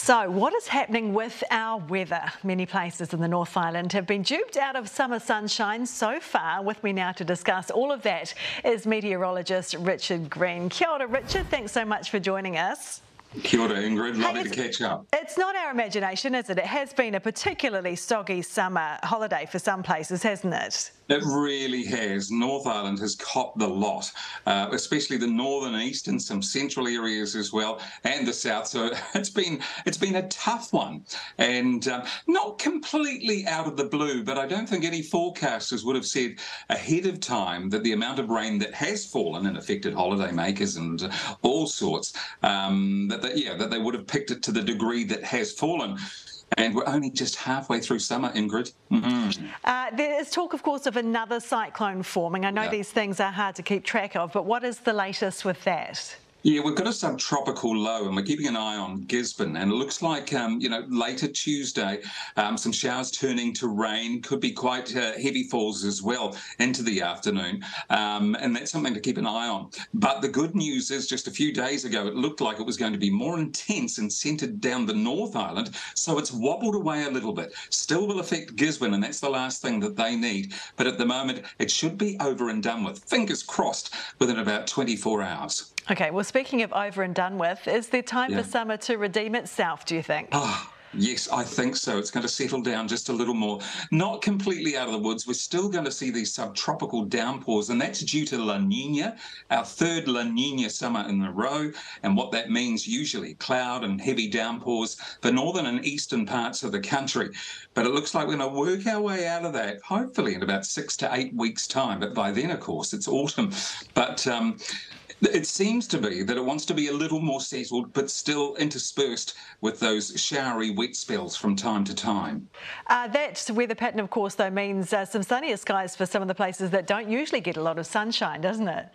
So what is happening with our weather? Many places in the North Island have been duped out of summer sunshine so far. With me now to discuss all of that is meteorologist Richard Green. Kia ora, Richard. Thanks so much for joining us. Kia ora, Ingrid. Lovely to catch up. It's not our imagination, is it? It has been a particularly soggy summer holiday for some places, hasn't it? It really has. North Island has copped the lot, especially the northern east and some central areas as well, and the south. So it's been a tough one, and not completely out of the blue. But I don't think any forecasters would have said ahead of time that the amount of rain that has fallen and affected holidaymakers and all sorts, that they would have picked it to the degree that has fallen. And we're only just halfway through summer, Ingrid. There is talk, of course, of another cyclone forming. I know these things are hard to keep track of, but what is the latest with that? Yeah, we've got a subtropical low, and we're keeping an eye on Gisborne. And it looks like, later Tuesday, some showers turning to rain, could be quite heavy falls as well into the afternoon. And that's something to keep an eye on. But the good news is just a few days ago, it looked like it was going to be more intense and centred down the North Island. So it's wobbled away a little bit. Still will affect Gisborne, and that's the last thing that they need. But at the moment, it should be over and done with. Fingers crossed within about 24 hours. Okay, well, speaking of over and done with, is there time for summer to redeem itself, do you think? Yes, I think so. It's going to settle down just a little more. Not completely out of the woods. We're still going to see these subtropical downpours, and that's due to La Nina, our third La Nina summer in a row. And what that means, usually cloud and heavy downpours for northern and eastern parts of the country. But it looks like we're going to work our way out of that, hopefully in about 6 to 8 weeks' time. But by then, of course, it's autumn. But it seems to be that it wants to be a little more settled, but still interspersed with those showery wet spells from time to time. That weather pattern, of course, though, means some sunnier skies for some of the places that don't usually get a lot of sunshine, doesn't it?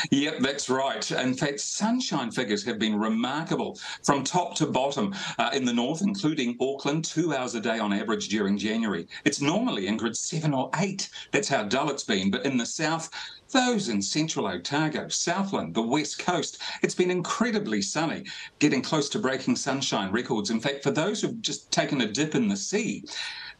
Yep, that's right. In fact, sunshine figures have been remarkable from top to bottom in the north, including Auckland, 2 hours a day on average during January. It's normally, Ingrid, 7 or 8. That's how dull it's been. But in the south, those in central Otago, Southland, the west coast, it's been incredibly sunny, getting close to breaking sunshine records. In fact, for those who've just taken a dip in the sea,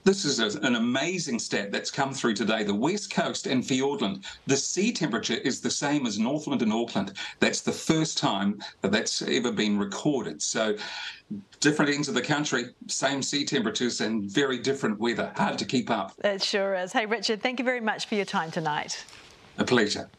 this is an amazing stat that's come through today. The west coast and Fiordland, the sea temperature is the same as Northland and Auckland. That's the first time that that's ever been recorded. So different ends of the country, same sea temperatures and very different weather. Hard to keep up. It sure is. Hey, Richard, thank you very much for your time tonight. A pleasure.